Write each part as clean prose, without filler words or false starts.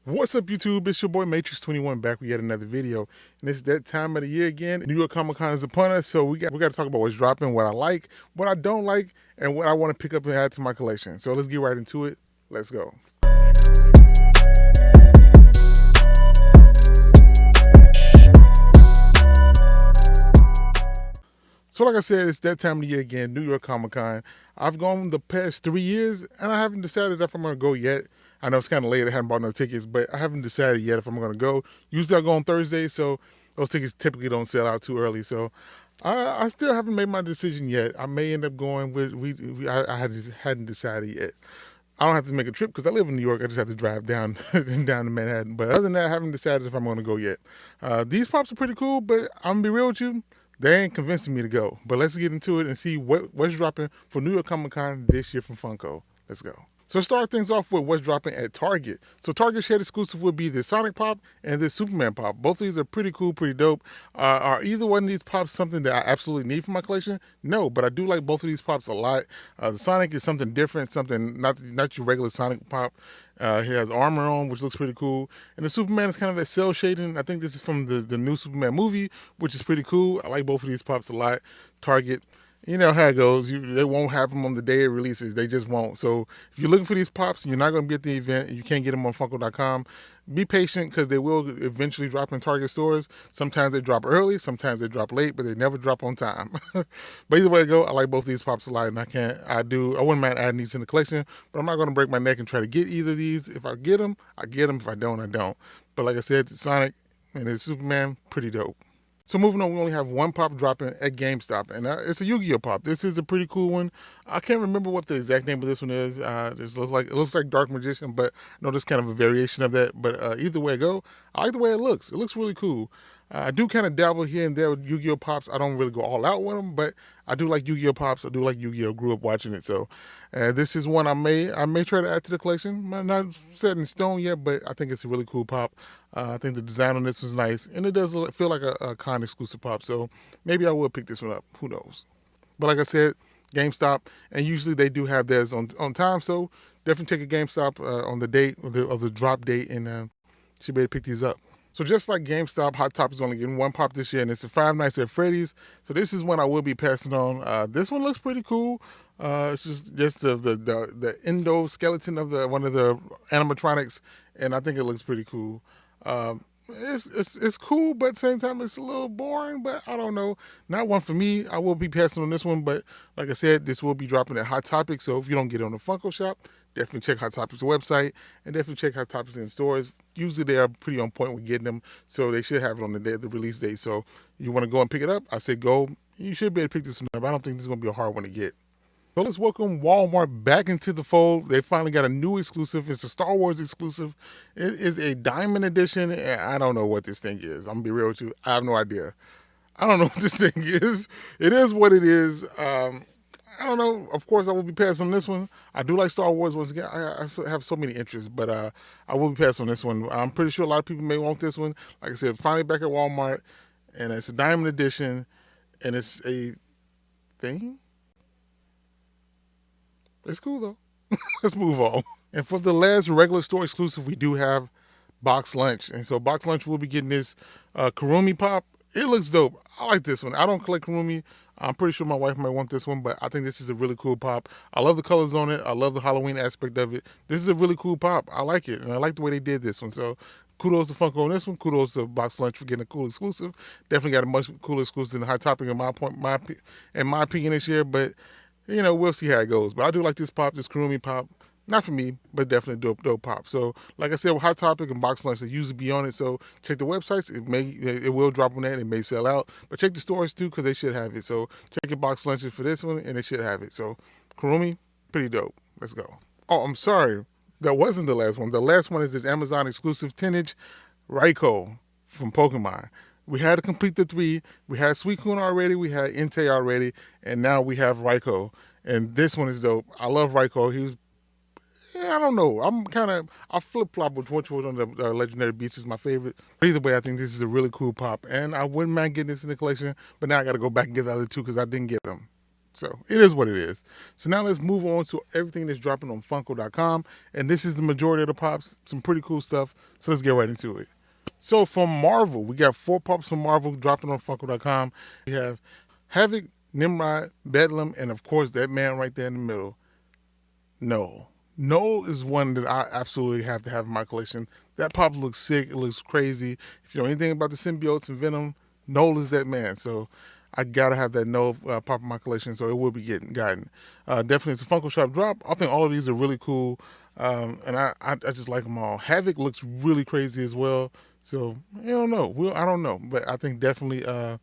What's up, YouTube? It's your boy M8trix21 back with yet another video, and it's that time of the year again. New York Comic Con is upon us, so we got to talk about what's dropping, what I like, what I don't like, and what I want to pick up and add to my collection. So let's get right into it. Let's go. So like I said, it's that time of the year again, New York Comic Con. I've gone the past 3 years, and I haven't decided if I'm going to go yet. I know it's kind of late, I haven't bought no tickets, but I haven't decided yet if I'm going to go. Usually I go on Thursday, so those tickets typically don't sell out too early. So I still haven't made my decision yet. I may end up going with, I hadn't decided yet. I don't have to make a trip because I live in New York. I just have to drive down down to Manhattan. But other than that, I haven't decided if I'm going to go yet. These pops are pretty cool, but I'm going to be real with you. They ain't convincing me to go. But let's get into it and see what's dropping for New York Comic Con this year from Funko. Let's go. So start things off with what's dropping at Target. So Target Shed exclusive would be the Sonic Pop and the Superman Pop. Both of these are pretty cool, pretty dope. Are either one of these pops something that I absolutely need for my collection? No, but I do like both of these pops a lot. The Sonic is something different, something not your regular Sonic Pop. He has armor on, which looks pretty cool. And the Superman is kind of that cell shading. I think this is from the new Superman movie, which is pretty cool. I like both of these pops a lot. Target. You know how it goes. They won't have them on the day it releases. They just won't. So if you're looking for these pops and you're not going to be at the event and you can't get them on Funko.com, be patient because they will eventually drop in Target stores. Sometimes they drop early, sometimes they drop late, but they never drop on time. But either way it go, I like both these pops a lot, and I wouldn't mind adding these in the collection, but I'm not going to break my neck and try to get either of these. If I get them, I get them. If I don't, I don't. But like I said, Sonic and the Superman, pretty dope. So moving on, we only have one pop dropping at GameStop, and it's a Yu-Gi-Oh pop. This is a pretty cool one. I can't remember what the exact name of this one is. It looks like Dark Magician, but I know there's kind of a variation of that. But either way it go, I like the way it looks. It looks really cool. I do kind of dabble here and there with Yu-Gi-Oh pops. I don't really go all out with them, but I do like Yu-Gi-Oh pops. I do like Yu-Gi-Oh. Grew up watching it, so this is one I may try to add to the collection. Not set in stone yet, but I think it's a really cool pop. I think the design on this was nice, and it does feel like a con exclusive pop. So maybe I will pick this one up. Who knows? But like I said, GameStop, and usually they do have theirs on time. So definitely take a GameStop on the date of the drop date, and should be able to pick these up. So just like GameStop, Hot Top is only getting one pop this year, and it's a Five Nights at Freddy's. So this is one I will be passing on. This one looks pretty cool. It's just the endoskeleton of one of the animatronics, and I think it looks pretty cool. It's cool, but at the same time it's a little boring. But I don't know, not one for me. I will be passing on this one, but like I said, this will be dropping at Hot Topic. So if you don't get it on the Funko shop, definitely check Hot Topic's website and definitely check Hot Topics in stores. Usually they are pretty on point with getting them, so they should have it on the release date. So you want to go and pick it up, I say go. You should be able to pick this one up. I don't think this is going to be a hard one to get. So let's welcome Walmart back into the fold. They finally got a new exclusive. It's a Star Wars exclusive. It is a diamond edition. I don't know what this thing is. I'm going to be real with you. I have no idea. I don't know what this thing is. It is what it is. I don't know. Of course, I will be passing on this one. I do like Star Wars once again. I have so many interests, but I will be passing on this one. I'm pretty sure a lot of people may want this one. Like I said, finally back at Walmart, and it's a diamond edition, and it's a thing. It's cool though. Let's move on. And for the last regular store exclusive, we do have Box Lunch. And so Box Lunch will be getting this Kurumi Pop. It looks dope. I like this one. I don't collect Kurumi. I'm pretty sure my wife might want this one, but I think this is a really cool pop. I love the colors on it. I love the Halloween aspect of it. This is a really cool pop. I like it, and I like the way they did this one. So kudos to Funko on this one. Kudos to Box Lunch for getting a cool exclusive. Definitely got a much cooler exclusive than the Hot Topic in my opinion this year, but you know, we'll see how it goes. But I do like this pop, this Kurumi pop. Not for me, but definitely dope pop. So, like I said, with Hot Topic and Box Lunch, they usually be on it. So, check the websites. It will drop on that. It may sell out. But check the stores, too, because they should have it. So, check your Box Lunches for this one, and they should have it. So, Kurumi, pretty dope. Let's go. Oh, I'm sorry. That wasn't the last one. The last one is this Amazon exclusive 10-inch Raikou from Pokemon. We had to complete the 3. We had Suicune already. We had Entei already. And now we have Raikou. And this one is dope. I love Raikou. I don't know. I flip-flop with which one of the Legendary Beasts is my favorite. But either way, I think this is a really cool pop. And I wouldn't mind getting this in the collection. But now I got to go back and get the other 2 because I didn't get them. So it is what it is. So now let's move on to everything that's dropping on Funko.com. And this is the majority of the pops. Some pretty cool stuff. So let's get right into it. So from Marvel, we got 4 pops from Marvel dropping on Funko.com. We have Havoc, Nimrod, Bedlam, and of course that man right there in the middle, Noel. Noel is one that I absolutely have to have in my collection. That pop looks sick. It looks crazy. If you know anything about the symbiotes and Venom, Noel is that man. So I gotta have that Noel pop in my collection. So it will be gotten. Definitely, it's a Funko Shop drop. I think all of these are really cool, and I just like them all. Havoc looks really crazy as well. So I don't know. I don't know, but I think definitely I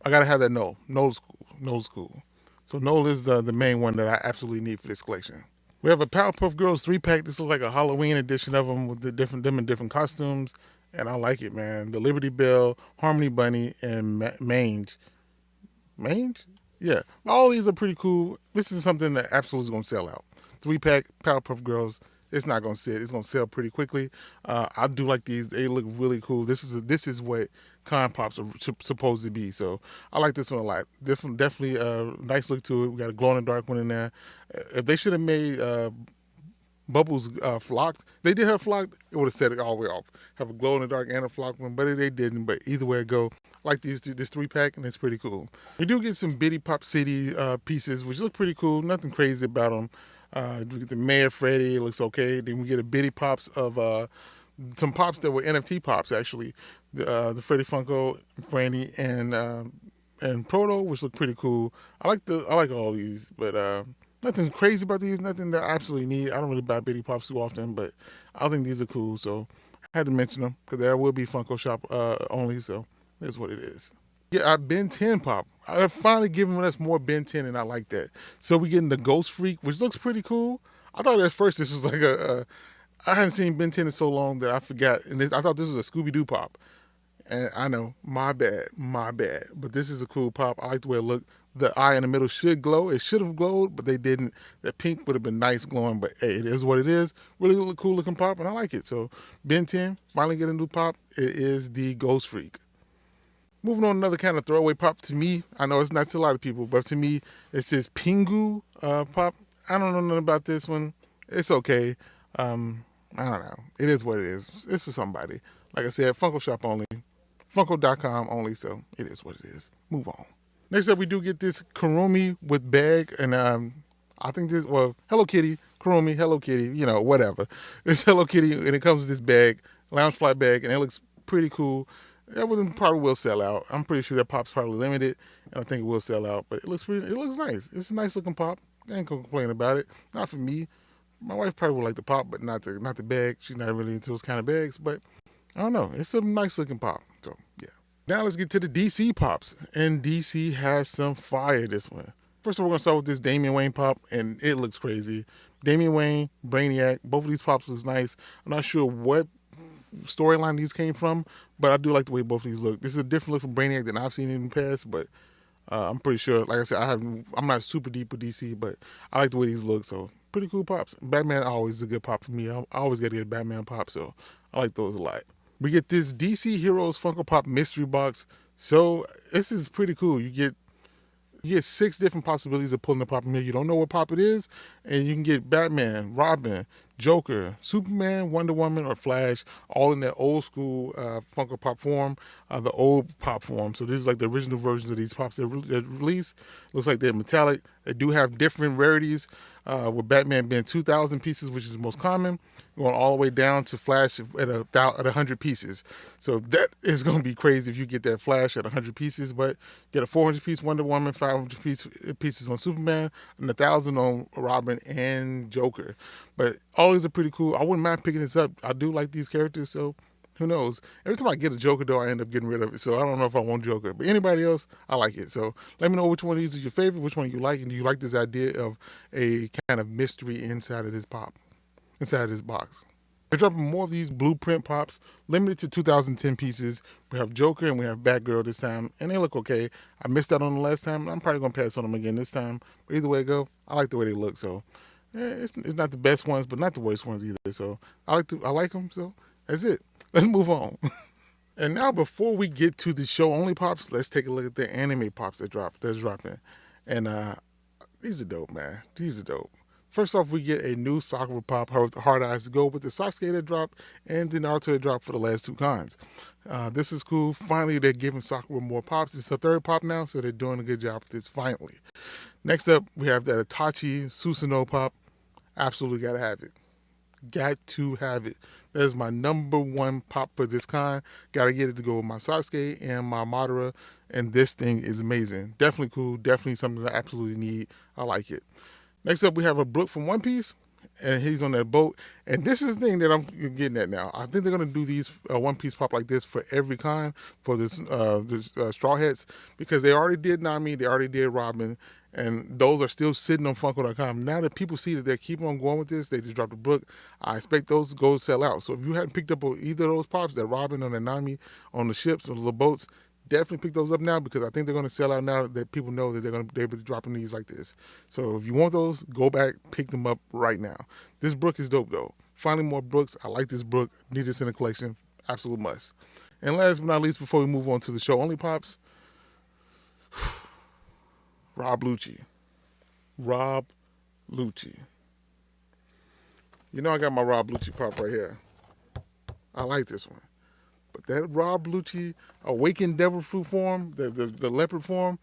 gotta have that Noel. Noel's cool. Noel's cool. So Noel is the main one that I absolutely need for this collection. We have a Powerpuff Girls 3-pack. This looks like a Halloween edition of them with them in different costumes, and I like it, man. The Liberty Bell, Harmony Bunny, and Mange. Mange? Yeah, all these are pretty cool. This is something that absolutely is going to sell out. 3-pack Powerpuff Girls. It's not going to sit. It's going to sell pretty quickly. I do like these. They look really cool. This is what con pops are supposed to be. So I like this one a lot. Definitely a nice look to it. We got a glow in the dark one in there. If they should have made Bubbles flocked, they did have flocked, it would have set it all the way off. Have a glow in the dark and a flocked one, but they didn't. But either way it go, I like this 3-pack, and it's pretty cool. We do get some Bitty Pop City pieces, which look pretty cool. Nothing crazy about them. We get the Mayor Freddy, it looks okay. Then we get a Bitty Pops of some pops that were NFT pops, actually. The Freddy Funko, Franny, and Proto, which look pretty cool. I like all these, but nothing crazy about these, nothing that I absolutely need. I don't really buy Bitty Pops too often, but I think these are cool, so I had to mention them because there will be Funko Shop only, so that's what it is. Yeah, Ben 10 pop. I've finally given us more Ben 10, and I like that. So we're getting the Ghost Freak, which looks pretty cool. I thought at first this was like I hadn't seen Ben 10 in so long that I forgot, and I thought this was a Scooby-Doo pop. And I know, my bad. But this is a cool pop. I like the way it looked. The eye in the middle should glow. It should have glowed, but they didn't. That pink would have been nice glowing, but hey, it is what it is. Really cool looking pop, and I like it. So Ben 10, finally get a new pop. It is the Ghost Freak. Moving on, another kind of throwaway pop to me. I know it's not to a lot of people, but to me, it says Pingu pop. I don't know nothing about this one. It's okay. I don't know. It is what it is. It's for somebody. Like I said, Funko Shop only. Funko.com only, so it is what it is. Move on. Next up, we do get this Kurumi with bag, and I think this, Hello Kitty, Kurumi, Hello Kitty, whatever. It's Hello Kitty, and it comes with this bag, lounge fly bag, and it looks pretty cool. That one probably will sell out. I'm pretty sure that pop's probably limited, and I think it will sell out. But it looks nice. It's a nice looking pop. I ain't gonna complain about it. Not for me. My wife probably would like the pop, but not the bag. She's not really into those kind of bags. But I don't know. It's a nice looking pop. So yeah. Now let's get to the DC pops, and DC has some fire this one. First of all, we're gonna start with this Damian Wayne pop, and it looks crazy. Damian Wayne, Brainiac, both of these pops looks nice. I'm not sure what storyline these came from, but I do like the way both of these look. This is a different look from Brainiac than I've seen in the past, but I'm pretty sure, like I said, I'm not super deep with DC, but I like the way these look, so pretty cool pops. Batman always is a good pop for me. I always got to get a Batman pop, so I like those a lot. We get this DC Heroes Funko Pop mystery box, so this is pretty cool. You get 6 different possibilities of pulling the pop in here. You don't know what pop it is, and you can get Batman, Robin, Joker, Superman, Wonder Woman, or Flash, all in that old school Funko Pop form, the old pop form. So this is like the original versions of these pops that released. Looks like they're metallic. They do have different rarities, with Batman being 2,000 pieces, which is the most common, going all the way down to Flash at 100 pieces. So that is going to be crazy if you get that Flash at 100 pieces, but get a 400 piece Wonder Woman, 500 pieces on Superman, and 1,000 on Robin and Joker. But all these are pretty cool. I wouldn't mind picking this up. I do like these characters, so who knows? Every time I get a Joker, though, I end up getting rid of it. So I don't know if I want Joker. But anybody else, I like it. So let me know which one of these is your favorite, which one you like, and do you like this idea of a kind of mystery inside of this pop, inside of this box. They're dropping more of these blueprint pops, limited to 2010 pieces. We have Joker and we have Batgirl this time, and they look okay. I missed out on them last time. I'm probably going to pass on them again this time. But either way it go, I like the way they look. So yeah, it's not the best ones, but not the worst ones either. So I like them. So that's it. Let's move on. And now, before we get to the show only pops, let's take a look at the anime pops that's dropping. And These are dope, man. These are dope. First off, we get a new Sakura pop, Hard Eyes to go with the Sasuke that dropped and the Naruto that dropped for the last two cons. This is cool. Finally, they're giving Sakura more pops. It's a third pop now, so they're doing a good job with this finally. Next up, we have that Itachi Susanoo pop. Absolutely got to have it. Got to have it. That is my number one pop for this con. Got to get it to go with my Sasuke and my Madara, and this thing is amazing. Definitely cool. Definitely something that I absolutely need. I like it. Next up, we have a Brook from One Piece, and he's on that boat. And this is the thing that I'm getting at now. I think they're going to do these One Piece pop like this for every con for this Straw Hats, because they already did Nami, they already did Robin, and those are still sitting on Funko.com. Now that people see that they're keeping on going with this, they just dropped a Brook. I expect those to go sell out. So if you hadn't picked up either of those pops, that Robin or the Nami on the ships or the little boats, definitely pick those up now, because I think they're going to sell out now that people know that they're going to be able to drop these like this. So if you want those, go back, pick them up right now. This Brook is dope though. Finally more Brooks. I like this Brook. Need this in the collection. Absolute must. And last but not least, before we move on to the show only pops, Rob Lucci. Rob Lucci. You know I got my Rob Lucci pop right here. I like this one. But that Rob Lucci Awakened Devil Fruit form, the leopard form,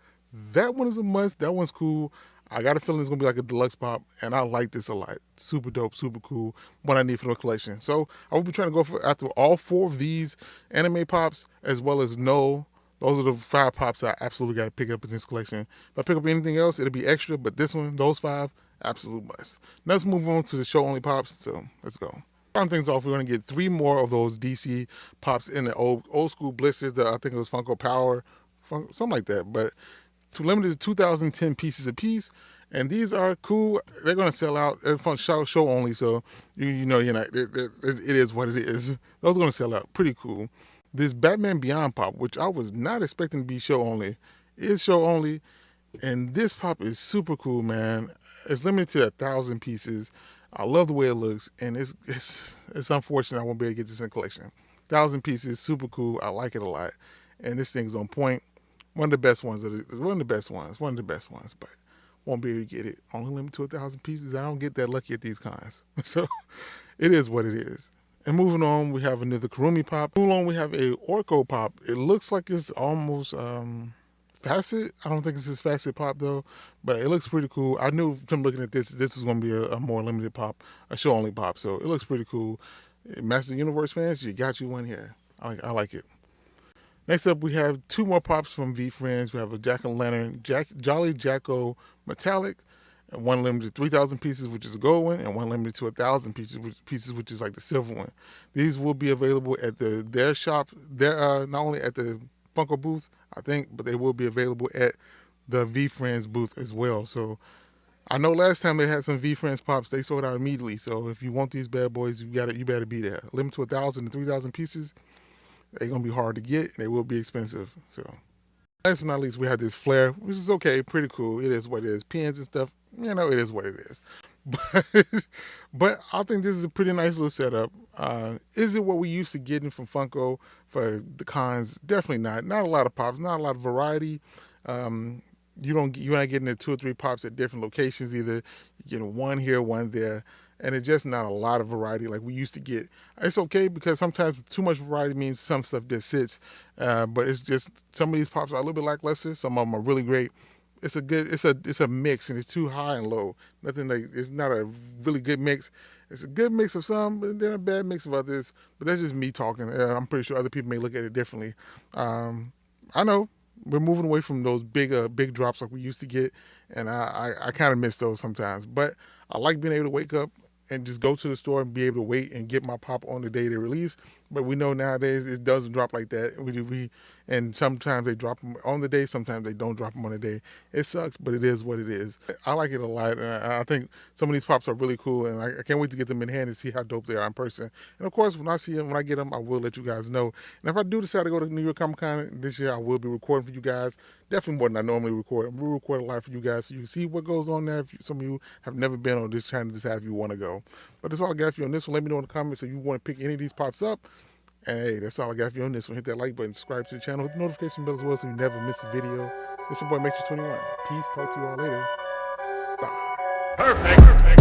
that one is a must. That one's cool. I got a feeling it's going to be like a deluxe pop, and I like this a lot. Super dope, super cool. What I need for the collection. So I will be trying to go after all four of these anime pops, as well as No. Those are the 5 pops I absolutely got to pick up in this collection. If I pick up anything else, it'll be extra, but this one, those 5, absolute must. Now let's move on to the show only pops. So let's go. Starting things off, we're going to get 3 more of those DC pops in the old school blisters. I think it was Funko Power, something like that. But limited to 2010 pieces a piece. And these are cool. They're going to sell out. They're fun show only, so you know you're not. It is what it is. Those are going to sell out. Pretty cool. This Batman Beyond pop, which I was not expecting to be show only, is show only. And this pop is super cool, man. It's limited to 1,000 pieces. I love the way it looks, and it's unfortunate I won't be able to get this in the collection. 1,000 pieces, super cool. I like it a lot, and this thing's on point. One of the best ones. But won't be able to get it. Only limited to 1,000 pieces. I don't get that lucky at these cons, so it is what it is. And moving on, we have another Kurumi pop. Moving on, we have a Orko pop. It looks like it's almost facet. I don't think it's his facet pop though, but it looks pretty cool. I knew from looking at this was going to be a more limited pop, a show only pop. So it looks pretty cool. Master Universe fans, you got you one here. I like it. Next up, we have 2 more pops from V Friends. We have a Jack-o'-lantern, Jolly Jacko Metallic, and one limited to 3,000 pieces, which is a gold one, and one limited to 1,000 pieces, which is like the silver one. These will be available at their shop. They're not only at the Funko booth, I think, but they will be available at the V Friends booth as well. So I know last time they had some V Friends pops, they sold out immediately. So if you want these bad boys, you better be there. Limited to 1,000 to 3,000 pieces. They're gonna be hard to get, and they will be expensive. So last but not least, we have this flare, which is okay, pretty cool. It is what it is. Pins and stuff, you know, it is what it is. But I think this is a pretty nice little setup. Is it what we used to getting from Funko for the cons? Definitely not. Not a lot of pops, not a lot of variety. You're not getting the 2 or 3 pops at different locations either. You're getting one here, one there. And it's just not a lot of variety like we used to get. It's okay because sometimes too much variety means some stuff just sits. But it's just some of these pops are a little bit lackluster. Some of them are really great. It's a mix, and it's too high and low. It's not a really good mix. It's a good mix of some, but then a bad mix of others. But that's just me talking. I'm pretty sure other people may look at it differently. I know we're moving away from those big drops like we used to get, and I kind of miss those sometimes. But I like being able to wake up and just go to the store and be able to wait and get my pop on the day they release. But we know nowadays it doesn't drop like that. And sometimes they drop them on the day, sometimes they don't drop them on the day. It sucks, but it is what it is. I like it a lot, and I think some of these pops are really cool, and I can't wait to get them in hand and see how dope they are in person. And of course, when I get them, I will let you guys know. And if I do decide to go to New York Comic Con this year, I will be recording for you guys. Definitely more than I normally record. We'll record a lot for you guys so you can see what goes on there. If some of you have never been on this channel, decide if you want to go. But that's all I got for you on this one. Let me know in the comments if you want to pick any of these pops up. And hey, that's all I got for you on this one. Hit that like button, subscribe to the channel, hit the notification bell as well so you never miss a video. It's your boy M8trix21. Peace. Talk to you all later. Perfect.